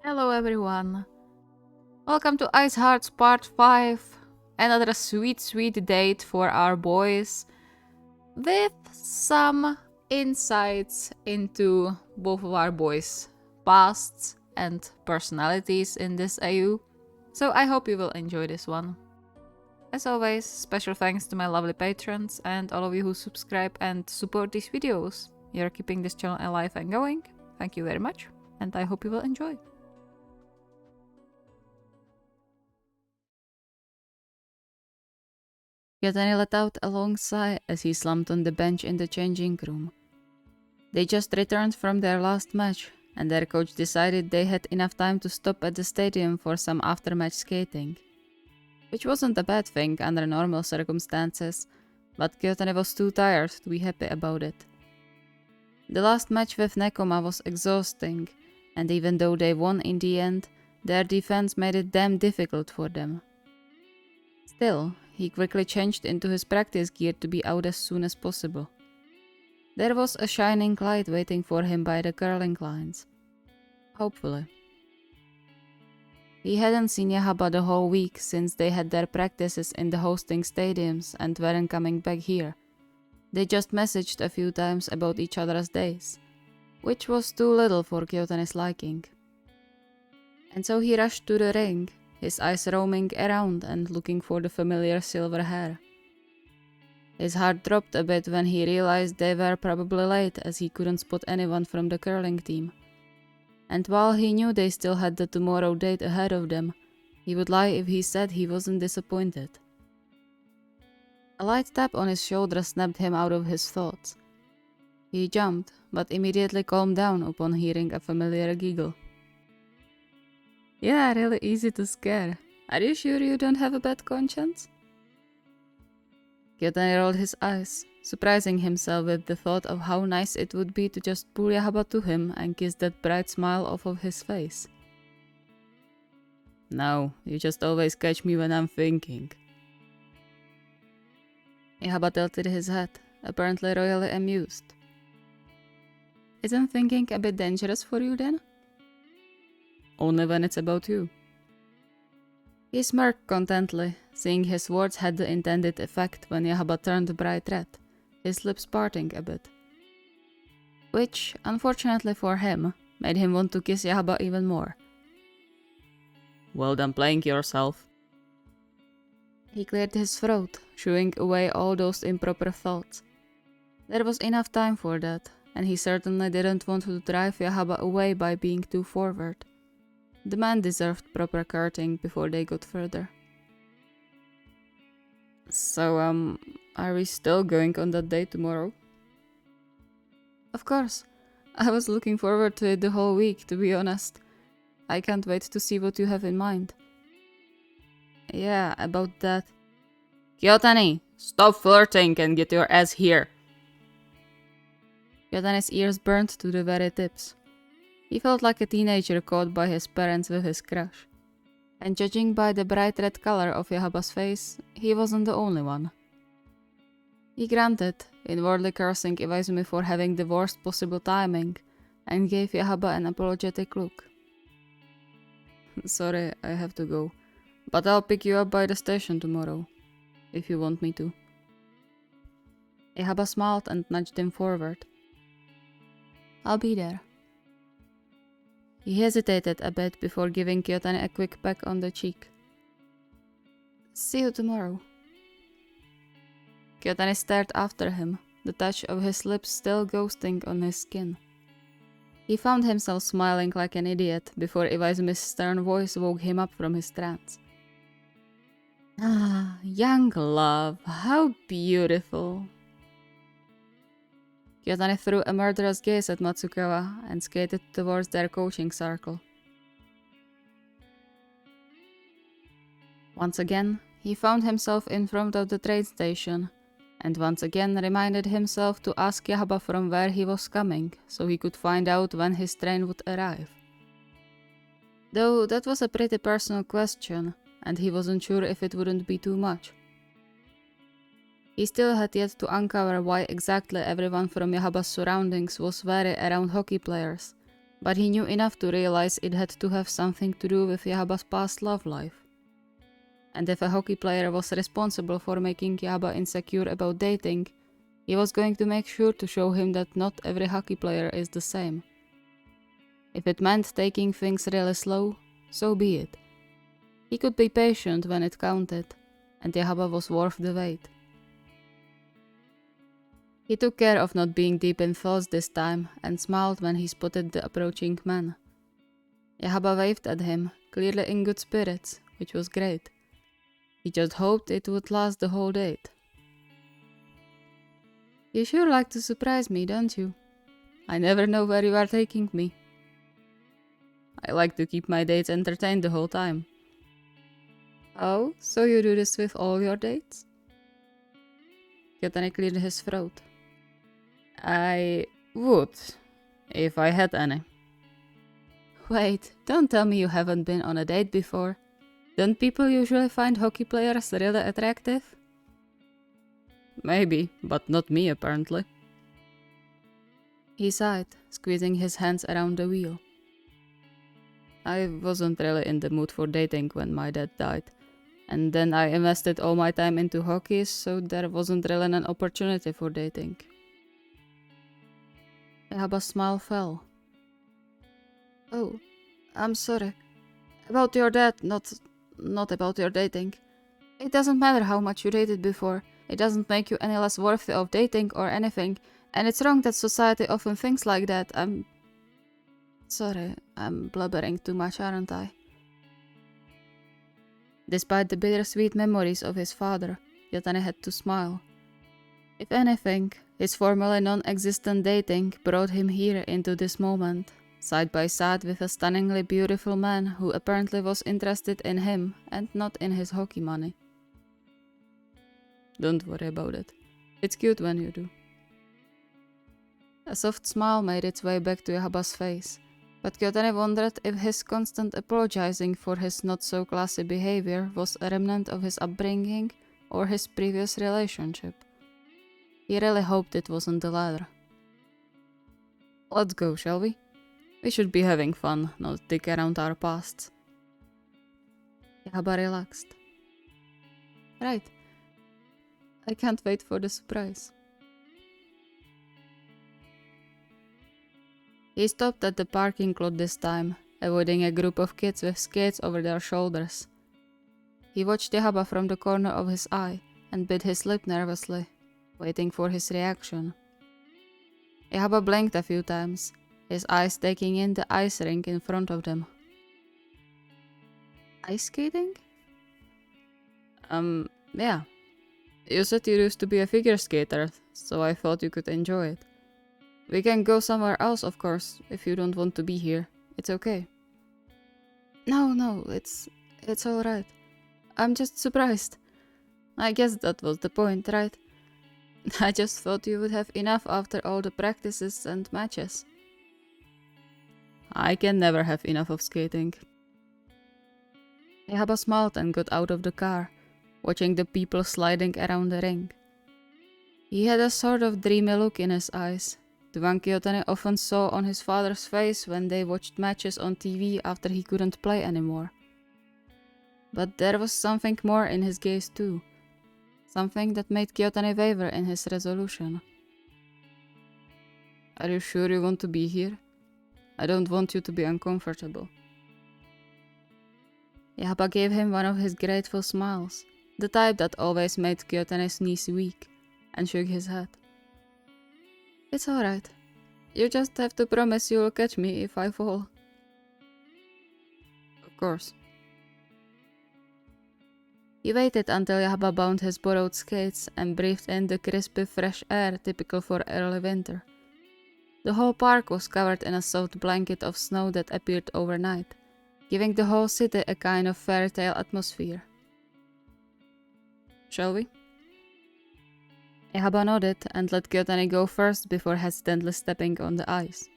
Hello everyone. Welcome to Ice Hearts Part 5. Another sweet date for our boys with some insights into both of our boys' pasts and personalities in this AU. So I hope you will enjoy this one. As always, special thanks to my lovely patrons and all of you who subscribe and support these videos. You're keeping this channel alive and going. Thank you very much, and I hope you will enjoy. Yotani let out a long sigh as he slumped on the bench in the changing room. They just returned from their last match, and their coach decided they had enough time to stop at the stadium for some after-match skating. Which wasn't a bad thing under normal circumstances, but Kyotani was too tired to be happy about it. The last match with Nekoma was exhausting, and even though they won in the end, their defense made it damn difficult for them. Still, he quickly changed into his practice gear to be out as soon as possible. There was a shining light waiting for him by the curling lines. Hopefully. He hadn't seen KyouHaba the whole week since they had their practices in the hosting stadiums and weren't coming back here. They just messaged a few times about each other's days, which was too little for Kyotani's liking. And so he rushed to the ring, his eyes roaming around and looking for the familiar silver hair. His heart dropped a bit when he realized they were probably late as he couldn't spot anyone from the curling team. And while he knew they still had the tomorrow date ahead of them, he would lie if he said he wasn't disappointed. A light tap on his shoulder snapped him out of his thoughts. He jumped, but immediately calmed down upon hearing a familiar giggle. Yeah, really easy to scare. Are you sure you don't have a bad conscience? Kyotani rolled his eyes, surprising himself with the thought of how nice it would be to just pull KyouHaba to him and kiss that bright smile off of his face. No, you just always catch me when I'm thinking. KyouHaba tilted his head, apparently royally amused. Isn't thinking a bit dangerous for you then? Only when it's about you. He smirked contently, seeing his words had the intended effect when KyouHaba turned bright red, his lips parting a bit. Which, unfortunately for him, made him want to kiss KyouHaba even more. Well done playing yourself. He cleared his throat, shooing away all those improper thoughts. There was enough time for that, and he certainly didn't want to drive KyouHaba away by being too forward. The man deserved proper courting before they got further. So, are we still going on that date tomorrow? Of course. I was looking forward to it the whole week, to be honest. I can't wait to see what you have in mind. Yeah, about that. Kyotani, stop flirting and get your ass here. Kyotani's ears burned to the very tips. He felt like a teenager caught by his parents with his crush. And judging by the bright red color of KyouHaba's face, he wasn't the only one. He grunted, inwardly cursing Iwaizumi for having the worst possible timing, and gave KyouHaba an apologetic look. Sorry, I have to go, but I'll pick you up by the station tomorrow, if you want me to. KyouHaba smiled and nudged him forward. I'll be there. He hesitated a bit before giving Kyotani a quick peck on the cheek. See you tomorrow. Kyotani stared after him, the touch of his lips still ghosting on his skin. He found himself smiling like an idiot before Iwaizumi's stern voice woke him up from his trance. Ah, young love, how beautiful. Kyotani threw a murderous gaze at Matsukawa and skated towards their coaching circle. Once again, he found himself in front of the train station, and once again reminded himself to ask KyouHaba from where he was coming, so he could find out when his train would arrive. Though that was a pretty personal question, and he wasn't sure if it wouldn't be too much. He still had yet to uncover why exactly everyone from KyouHaba's surroundings was wary around hockey players, But he knew enough to realize it had to have something to do with KyouHaba's past love life. And if a hockey player was responsible for making KyouHaba insecure about dating, he was going to make sure to show him that not every hockey player is the same. If it meant taking things really slow, so be it. He could be patient when it counted, and KyouHaba was worth the wait. He took care of not being deep in thoughts this time and smiled when he spotted the approaching man. KyouHaba waved at him, clearly in good spirits, which was great. He just hoped it would last the whole date. You sure like to surprise me, don't you? I never know where you are taking me. I like to keep my dates entertained the whole time. Oh, so you do this with all your dates? Kyotani cleared his throat. I would, if I had any. Wait, don't tell me you haven't been on a date before. Don't people usually find hockey players really attractive? Maybe, but not me apparently. He sighed, squeezing his hands around the wheel. I wasn't really in the mood for dating when my dad died, and then I invested all my time into hockey, so there wasn't really an opportunity for dating. KyouHaba's smile fell. Oh, I'm sorry. About your dad, not about your dating. It doesn't matter how much you dated before. It doesn't make you any less worthy of dating or anything, and it's wrong that society often thinks like that. I'm sorry, I'm blubbering too much, aren't I? Despite the bittersweet memories of his father, Kyotani had to smile. If anything, his formerly non-existent dating brought him here into this moment, side by side with a stunningly beautiful man who apparently was interested in him and not in his hockey money. Don't worry about it. It's cute when you do. A soft smile made its way back to KyouHaba's face, but Kyotani wondered if his constant apologizing for his not-so-classy behavior was a remnant of his upbringing or his previous relationship. He really hoped it wasn't the latter. Let's go, shall we? We should be having fun, not dig around our pasts. KyouHaba relaxed. Right. I can't wait for the surprise. He stopped at the parking lot this time, avoiding a group of kids with skates over their shoulders. He watched KyouHaba from the corner of his eye and bit his lip nervously, waiting for his reaction. KyouHaba blinked a few times, his eyes taking in the ice rink in front of them. Ice skating? Yeah. You said you used to be a figure skater, so I thought you could enjoy it. We can go somewhere else, of course, if you don't want to be here. It's okay. No, it's alright. I'm just surprised. I guess that was the point, right? I just thought you would have enough after all the practices and matches. I can never have enough of skating. KyouHaba smiled and got out of the car, watching the people sliding around the ring. He had a sort of dreamy look in his eyes, the one Kyotani often saw on his father's face when they watched matches on TV after he couldn't play anymore. But there was something more in his gaze too, something that made Kyotani waver in his resolution. Are you sure you want to be here? I don't want you to be uncomfortable. KyouHaba gave him one of his grateful smiles, the type that always made Kyotani's knees weak, and shook his head. It's alright. You just have to promise you'll catch me if I fall. Of course. He waited until KyouHaba bound his borrowed skates and breathed in the crispy fresh air typical for early winter. The whole park was covered in a soft blanket of snow that appeared overnight, giving the whole city a kind of fairy tale atmosphere. Shall we? KyouHaba nodded and let Kyotani go first before hesitantly stepping on the ice.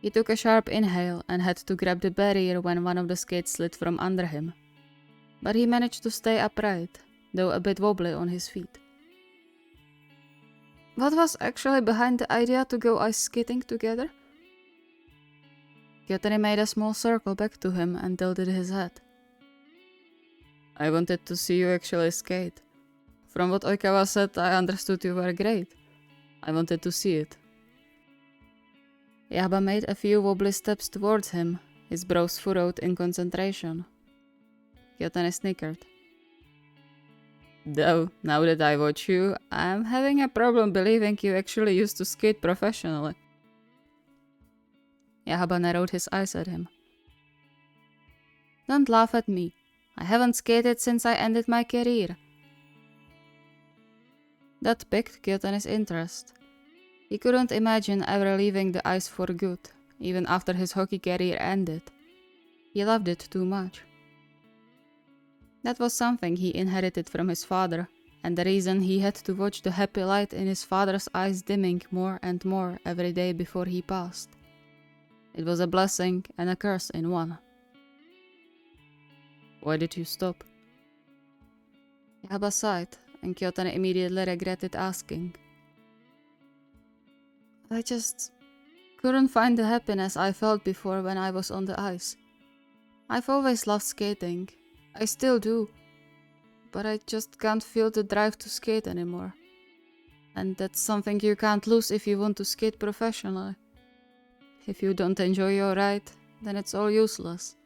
He took a sharp inhale and had to grab the barrier when one of the skates slid from under him. But he managed to stay upright, though a bit wobbly on his feet. What was actually behind the idea to go ice skating together? Kyotani made a small circle back to him and tilted his head. I wanted to see you actually skate. From what Oikawa said, I understood you were great. I wanted to see it. KyouHaba made a few wobbly steps towards him, his brows furrowed in concentration. Kyotani snickered. Though, now that I watch you, I'm having a problem believing you actually used to skate professionally. KyouHaba narrowed his eyes at him. Don't laugh at me. I haven't skated since I ended my career. That piqued Kyotani's interest. He couldn't imagine ever leaving the ice for good, even after his hockey career ended. He loved it too much. That was something he inherited from his father, and the reason he had to watch the happy light in his father's eyes dimming more and more every day before he passed. It was a blessing and a curse in one. Why did you stop? KyouHaba sighed, and Kyotani immediately regretted asking. I just couldn't find the happiness I felt before when I was on the ice. I've always loved skating. I still do. But I just can't feel the drive to skate anymore. And that's something you can't lose if you want to skate professionally. If you don't enjoy your ride, then it's all useless.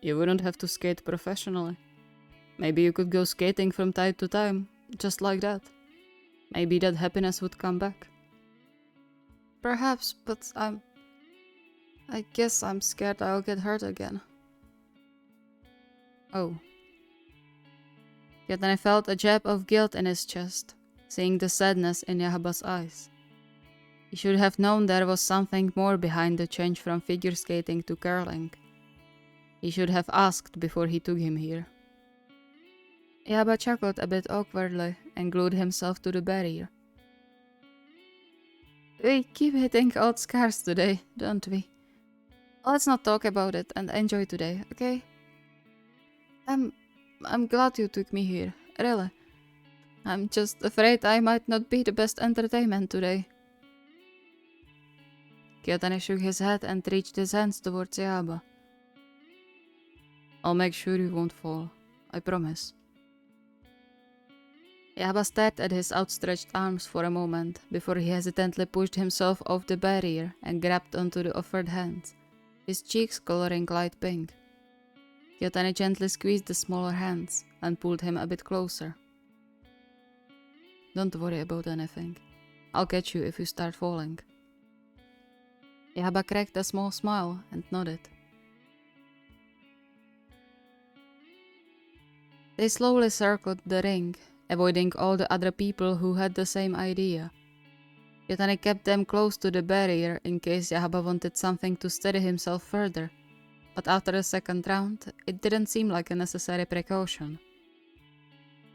You wouldn't have to skate professionally. Maybe you could go skating from time to time, just like that. Maybe that happiness would come back. Perhaps, but I guess I'm scared I'll get hurt again. Oh. Yet then I felt a jab of guilt in his chest, seeing the sadness in KyouHaba's eyes. He should have known there was something more behind the change from figure skating to curling. He should have asked before he took him here. KyouHaba chuckled a bit awkwardly and glued himself to the barrier. We keep hitting old scars today, don't we? Let's not talk about it and enjoy today, okay? I'm glad you took me here, really. I'm just afraid I might not be the best entertainment today. Kyotani shook his head and reached his hands towards KyouHaba. I'll make sure you won't fall, I promise. KyouHaba stared at his outstretched arms for a moment before he hesitantly pushed himself off the barrier and grabbed onto the offered hand, his cheeks coloring light pink. Kyotani gently squeezed the smaller hands and pulled him a bit closer. Don't worry about anything. I'll catch you if you start falling. KyouHaba cracked a small smile and nodded. They slowly circled the ring, avoiding all the other people who had the same idea. Kyotani kept them close to the barrier in case KyouHaba wanted something to steady himself further, but after the second round, it didn't seem like a necessary precaution.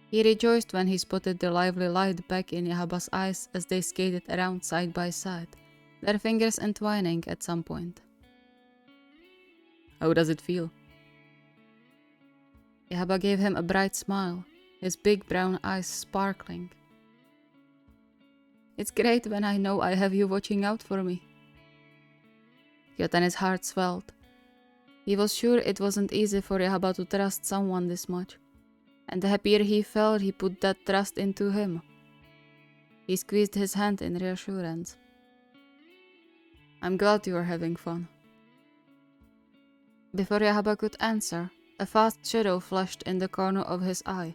He rejoiced when he spotted the lively light back in KyouHaba's eyes as they skated around side by side, their fingers entwining at some point. How does it feel? KyouHaba gave him a bright smile, his big brown eyes sparkling. It's great when I know I have you watching out for me. Kyotani's heart swelled. He was sure it wasn't easy for KyouHaba to trust someone this much, and the happier he felt he put that trust into him. He squeezed his hand in reassurance. I'm glad you are having fun. Before KyouHaba could answer, a fast shadow flashed in the corner of his eye.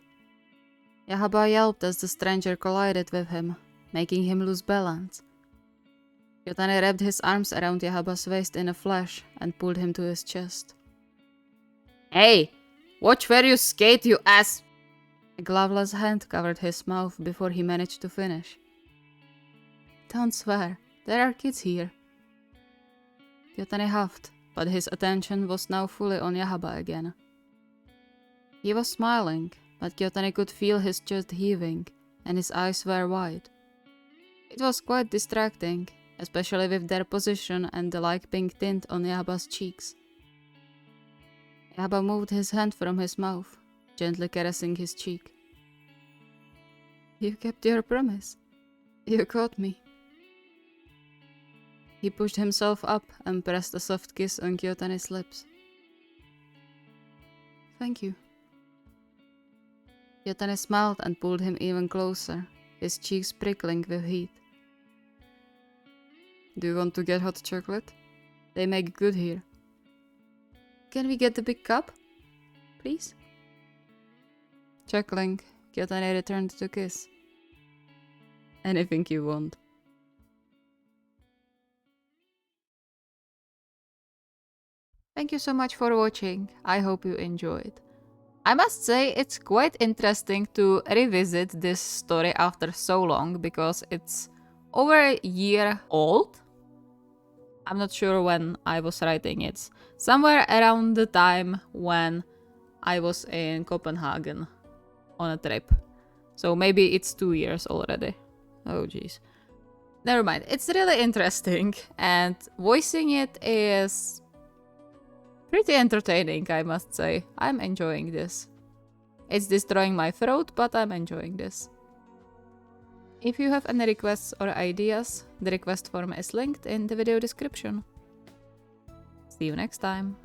KyouHaba yelped as the stranger collided with him, making him lose balance. Kyotani wrapped his arms around KyouHaba's waist in a flash and pulled him to his chest. Hey! Watch where you skate, you ass! A gloveless hand covered his mouth before he managed to finish. Don't swear, there are kids here. Kyotani huffed, but his attention was now fully on KyouHaba again. He was smiling, but Kyotani could feel his chest heaving, and his eyes were wide. It was quite distracting, especially with their position and the light pink tint on KyouHaba's cheeks. KyouHaba moved his hand from his mouth, gently caressing his cheek. You kept your promise. You caught me. He pushed himself up and pressed a soft kiss on Kyotane's lips. Thank you. Kyotane smiled and pulled him even closer, his cheeks prickling with heat. Do you want to get hot chocolate? They make good here. Can we get the big cup? Please? Chuckling, Kyotane returned the kiss. Anything you want. Thank you so much for watching. I hope you enjoyed. I must say it's quite interesting to revisit this story after so long because it's over a year old. I'm not sure when I was writing it. Somewhere around the time when I was in Copenhagen on a trip. So maybe it's 2 years already. Oh jeez. Never mind. It's really interesting and voicing it is pretty entertaining, I must say. I'm enjoying this. It's destroying my throat, but I'm enjoying this. If you have any requests or ideas, the request form is linked in the video description. See you next time.